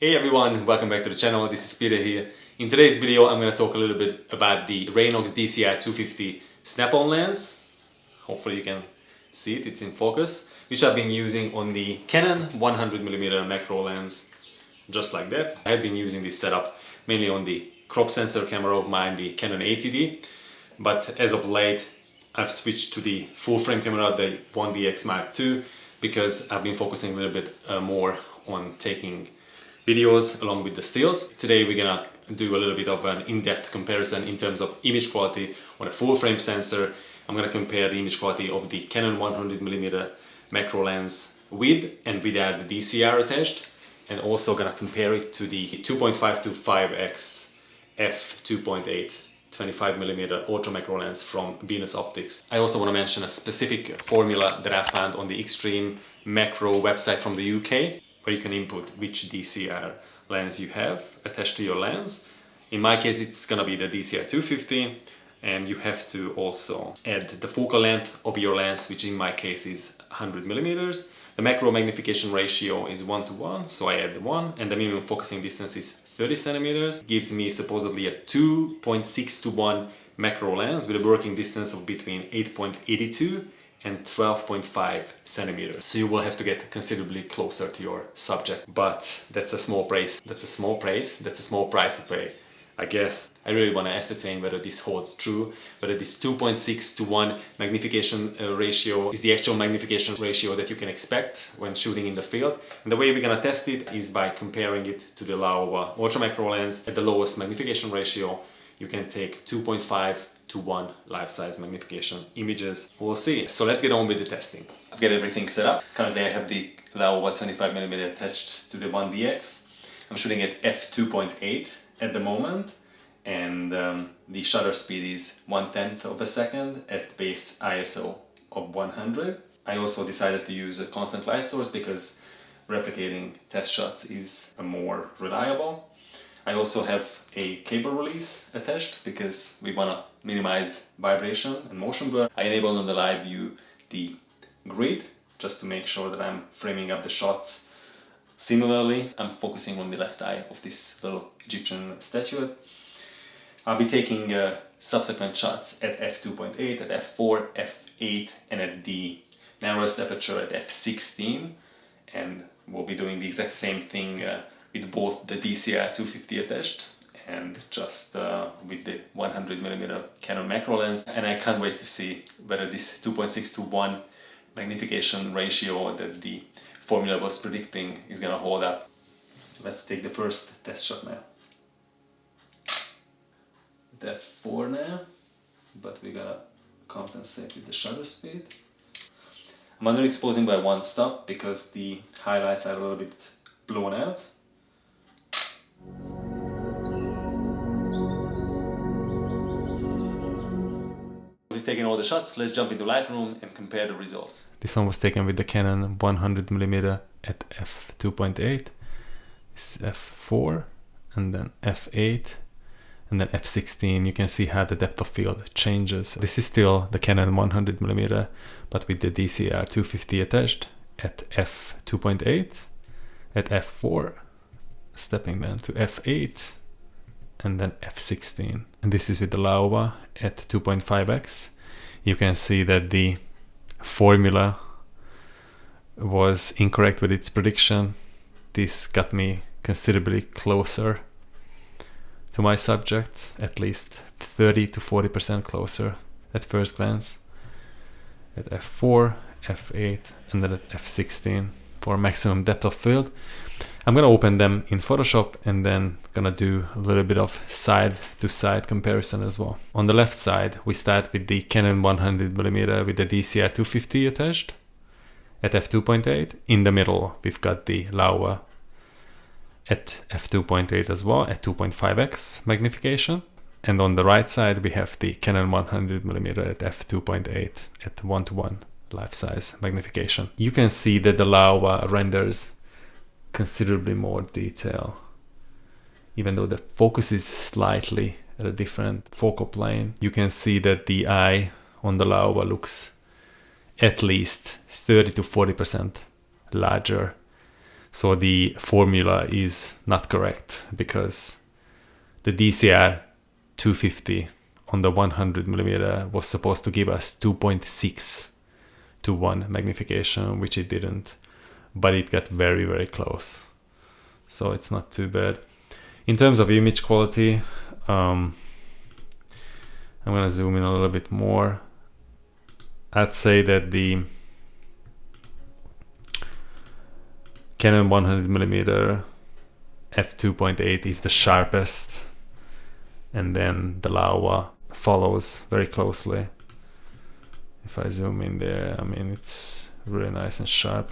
Hey everyone, welcome back to the channel. This is Peter here. In today's video I'm going to talk a little bit about the Raynox DCR-250 snap-on lens. Hopefully you can see it, it's in focus, which I've been using on the Canon 100mm macro lens, just like that. I have been using this setup mainly on the crop sensor camera of mine, the Canon 80D, but as of late I've switched to the full frame camera, the 1DX Mark II, because I've been focusing a little bit more on taking videos along with the stills. Today we're gonna do a little bit of an in-depth comparison in terms of image quality on a full frame sensor. I'm gonna compare the image quality of the Canon 100mm macro lens with and without the DCR attached, and also gonna compare it to the 2.5 to 5x f2.8 25mm ultra macro lens from Venus Optics. I also want to mention a specific formula that I found on the Extreme Macro website from the UK, where you can input which DCR lens you have attached to your lens. In my case it's gonna be the DCR-250, and you have to also add the focal length of your lens, which in my case is 100mm. The macro magnification ratio is 1:1, so I add 1, and the minimum focusing distance is 30 centimeters. Gives me supposedly a 2.6:1 macro lens with a working distance of between 8.82 and 12.5 centimeters. So you will have to get considerably closer to your subject, but that's a small price. That's a small price to pay, I guess. I really want to ascertain whether this holds true, whether this 2.6:1 magnification ratio is the actual magnification ratio that you can expect when shooting in the field. And the way we're gonna test it is by comparing it to the Laowa ultra macro lens. At the lowest magnification ratio, you can take 2.5:1 life-size magnification images. We'll see. So let's get on with the testing. I've got everything set up. Currently I have the Laowa 25mm attached to the 1DX. I'm shooting at f2.8 at the moment, and the shutter speed is 1/10 of a second at base ISO of 100. I also decided to use a constant light source because replicating test shots is more reliable. I also have a cable release attached because we want to minimize vibration and motion blur. I enabled on the live view the grid just to make sure that I'm framing up the shots similarly. I'm focusing on the left eye of this little Egyptian statuette. I'll be taking subsequent shots at f2.8, at f4, f8, and at the narrowest aperture at f16, and we'll be doing the exact same thing with both the DCR-250 attached and just with the 100mm Canon macro lens. And I can't wait to see whether this 2.6:1 magnification ratio that the formula was predicting is gonna hold up. Let's take the first test shot now. At f4 now, but we gotta compensate with the shutter speed. I'm underexposing by 1 stop because the highlights are a little bit blown out. We've taken all the shots, let's jump into Lightroom and compare the results. This one was taken with the Canon 100mm at f2.8, this is f4, and then f8, and then f16. You can see how the depth of field changes. This is still the Canon 100mm, but with the DCR-250 attached at f2.8, at f4, stepping down to f8, and then f16. And this is with the Laowa at 2.5x. You can see that the formula was incorrect with its prediction. This got me considerably closer to my subject, at least 30 to 40% closer at first glance, at f4, f8, and then at f16 for maximum depth of field. I'm gonna open them in Photoshop and then gonna do a little bit of side-to-side comparison as well. On the left side, we start with the Canon 100mm with the DCR-250 attached at f2.8. In the middle, we've got the Laowa at f2.8 as well, at 2.5x magnification. And on the right side, we have the Canon 100mm at f2.8 at 1:1 life-size magnification. You can see that the Laowa renders considerably more detail, even though the focus is slightly at a different focal plane. You can see that the eye on the Laowa looks at least 30 to 40% larger So the formula is not correct, because the DCR-250 on the 100mm was supposed to give us 2.6 to 1 magnification, which it didn't, but it got very, very close. So it's not too bad. In terms of image quality, I'm gonna zoom in a little bit more. I'd say that the Canon 100mm f2.8 is the sharpest, and then the Laowa follows very closely. If I zoom in there, I mean, it's really nice and sharp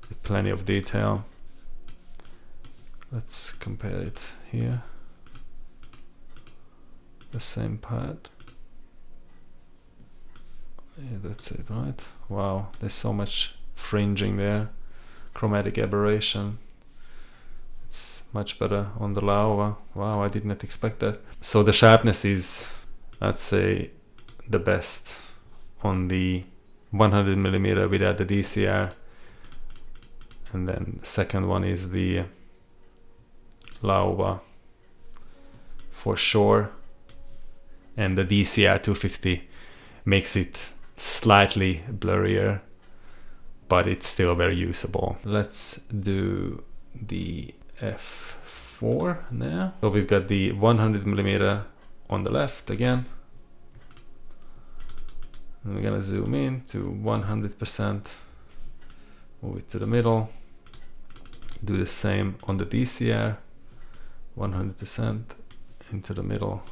with plenty of detail. Let's compare it here. The same part. Yeah, that's it, right? Wow, there's so much fringing there. Chromatic aberration. It's much better on the Laowa. Wow, I did not expect that. So the sharpness is, I'd say, the best on the 100mm without the DCR. And then the second one is the Laowa for sure. And the DCR-250 makes it slightly blurrier, but it's still very usable. Let's do the f4 now. So we've got the 100mm on the left again. And we're gonna zoom in to 100%, move it to the middle, do the same on the DCR, 100% into the middle,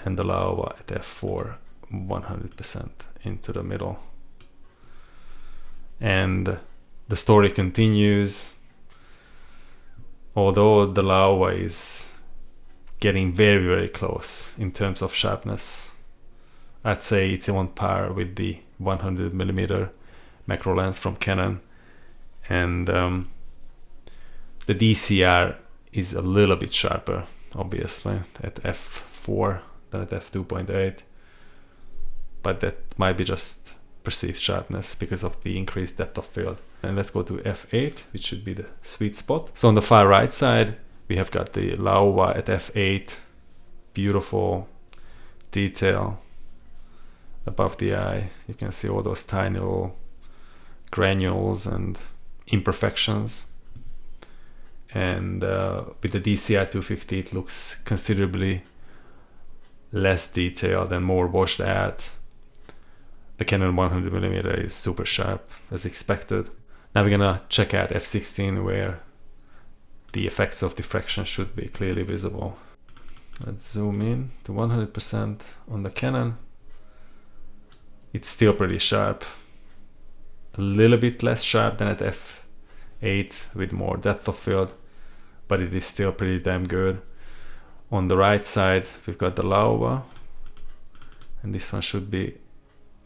and the Laowa at f4, 100% into the middle. And the story continues. Although the Laowa is getting very, very close in terms of sharpness, I'd say it's on par with the 100mm macro lens from Canon. And the DCR is a little bit sharper, obviously, at f4 than at f2.8. But that might be just perceived sharpness because of the increased depth of field. And let's go to f8, which should be the sweet spot. So on the far right side, we have got the Laowa at f8, beautiful detail above the eye. You can see all those tiny little granules and imperfections. And with the DCR-250, it looks considerably less detailed and more washed out. The Canon 100mm is super sharp, as expected. Now we're gonna check out f16, where the effects of diffraction should be clearly visible. Let's zoom in to 100% on the Canon. It's still pretty sharp. A little bit less sharp than at f8 with more depth of field, but it is still pretty damn good. On the right side, we've got the Laowa, and this one should be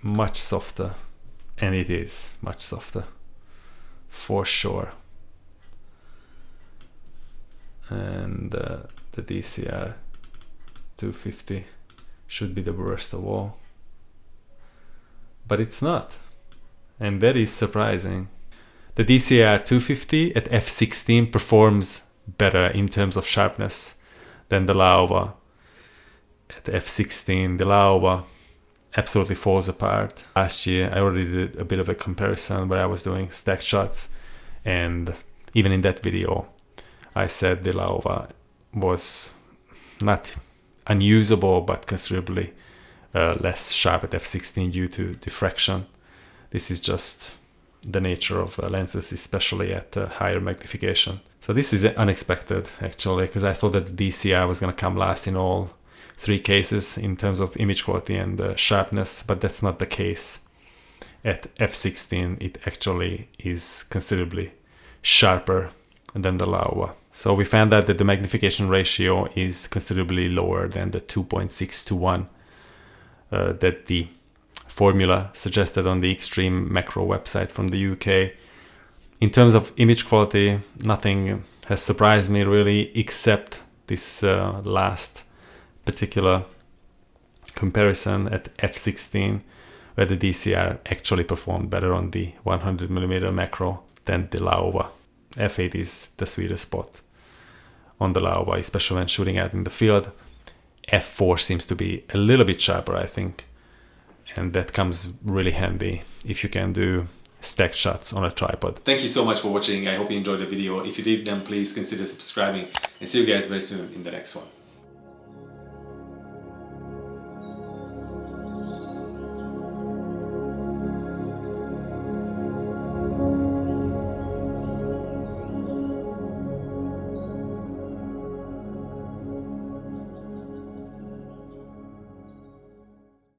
much softer, and it is much softer for sure. And the DCR-250 should be the worst of all, but it's not, and that is surprising. The DCR-250 at f16 performs better in terms of sharpness than the Laowa at f16. The Laowa absolutely falls apart. Last year I already did a bit of a comparison where I was doing stacked shots, and even in that video I said the Laowa was not unusable but considerably less sharp at f16 due to diffraction. This is just the nature of lenses, especially at higher magnification. So this is unexpected actually, because I thought that the DCR was going to come last in all three cases in terms of image quality and sharpness, but that's not the case. At f16 it actually is considerably sharper than the Laowa. So we found out that the magnification ratio is considerably lower than the 2.6 to 1 that the formula suggested on the Extreme Macro website from the UK. In terms of image quality, nothing has surprised me really, except this last particular comparison at f16, where the DCR actually performed better on the 100mm macro. than the Laowa. f8 is the sweetest spot on the Laowa, especially when shooting out in the field. f4 seems to be a little bit sharper, I think, and that comes really handy if you can do stacked shots on a tripod. Thank you so much for watching. I hope you enjoyed the video. If you did, then please consider subscribing, and see you guys very soon in the next one.